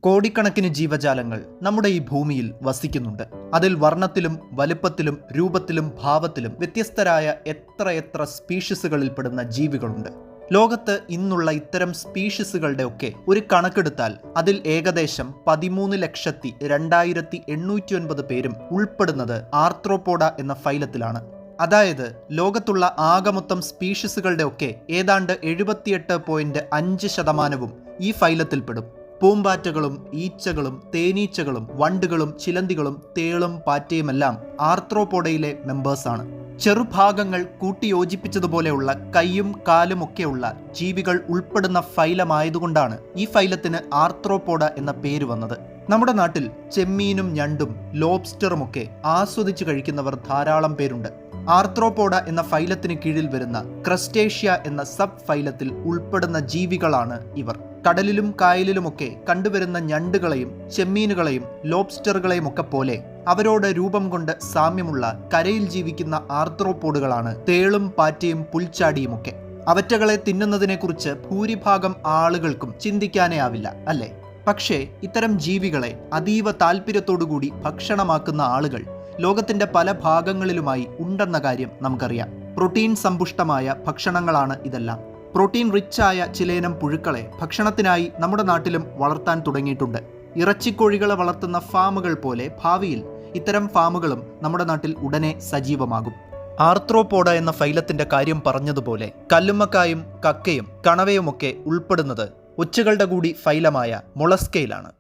കോടിക്കണക്കിന് ജീവജാലങ്ങൾ നമ്മുടെ ഈ ഭൂമിയിൽ വസിക്കുന്നുണ്ട്. അതിൽ വർണ്ണത്തിലും വലുപ്പത്തിലും രൂപത്തിലും ഭാവത്തിലും വ്യത്യസ്തരായ എത്രയെത്ര സ്പീഷീസുകളിൽപ്പെടുന്ന ജീവികളുണ്ട്. ലോകത്ത് ഇന്നുള്ള ഇത്തരം സ്പീഷീസുകളുടെ ഒക്കെ ഒരു കണക്കെടുത്താൽ അതിൽ ഏകദേശം 13,02,809 പേരും ഉൾപ്പെടുന്നത് ആർത്രോപോഡ എന്ന ഫൈലത്തിലാണ്. അതായത് ലോകത്തുള്ള ആകമൊത്തം സ്പീഷീസുകളുടെ ഒക്കെ ഏതാണ്ട് 78.5% ഈ ഫൈലത്തിൽപ്പെടും. പൂമ്പാറ്റകളും ഈച്ചകളും തേനീച്ചകളും വണ്ടുകളും ചിലന്തികളും തേളും പാറ്റയുമെല്ലാം ആർത്രോപോഡയിലെ മെമ്പേഴ്സാണ്. ചെറുഭാഗങ്ങൾ കൂട്ടിയോജിപ്പിച്ചതുപോലെയുള്ള കൈയും കാലുമൊക്കെയുള്ള ജീവികൾ ഉൾപ്പെടുന്ന ഫൈലമായതുകൊണ്ടാണ് ഈ ഫൈലത്തിന് ആർത്രോപോഡ എന്ന പേര് വന്നത്. നമ്മുടെ നാട്ടിൽ ചെമ്മീനും ഞണ്ടും ലോബ്സ്റ്ററുമൊക്കെ ആസ്വദിച്ചു കഴിക്കുന്നവർ ധാരാളം പേരുണ്ട്. ആർത്രോപോഡ എന്ന ഫൈലത്തിന് കീഴിൽ വരുന്ന ക്രസ്റ്റേഷ്യ എന്ന സബ് ഫൈലത്തിൽ ഉൾപ്പെടുന്ന ജീവികളാണ് ഇവർ. കടലിലും കായലിലുമൊക്കെ കണ്ടുവരുന്ന ഞണ്ടുകളെയും ചെമ്മീനുകളെയും ലോബ്സ്റ്ററുകളെയും ഒക്കെ പോലെ അവരോട് രൂപം കൊണ്ട് സാമ്യമുള്ള കരയിൽ ജീവിക്കുന്ന ആർത്രോപോഡുകളാണ് തേളും പാറ്റയും പുൽച്ചാടിയുമൊക്കെ. അവറ്റകളെ തിന്നുന്നതിനെക്കുറിച്ച് ഭൂരിഭാഗം ആളുകൾക്കും ചിന്തിക്കാനേ ആവില്ല, അല്ലേ? പക്ഷേ ഇത്തരം ജീവികളെ അതീവ താല്പര്യത്തോടുകൂടി ഭക്ഷണമാക്കുന്ന ആളുകൾ ലോകത്തിന്റെ പല ഭാഗങ്ങളിലുമായി ഉണ്ടെന്ന കാര്യം നമുക്കറിയാം. പ്രോട്ടീൻ സമ്പുഷ്ടമായ ഭക്ഷണങ്ങളാണ് ഇതെല്ലാം. പ്രോട്ടീൻ റിച്ചായ ചിലയിനം പുഴുക്കളെ ഭക്ഷണത്തിനായി നമ്മുടെ നാട്ടിലും വളർത്താൻ തുടങ്ങിയിട്ടുണ്ട്. ഇറച്ചിക്കോഴികളെ വളർത്തുന്ന ഫാമുകൾ പോലെ ഭാവിയിൽ ഇത്തരം ഫാമുകളും നമ്മുടെ നാട്ടിൽ ഉടനെ സജീവമാകും. ആർത്രോപോഡ എന്ന ഫൈലത്തിന്റെ കാര്യം പറഞ്ഞതുപോലെ കല്ലുമ്മക്കായും കക്കയും കണവയുമൊക്കെ ഉൾപ്പെടുന്നത് ഒച്ചുകളുടെ കൂടി ഫൈലമായ മൊളസ്കയിലാണ്.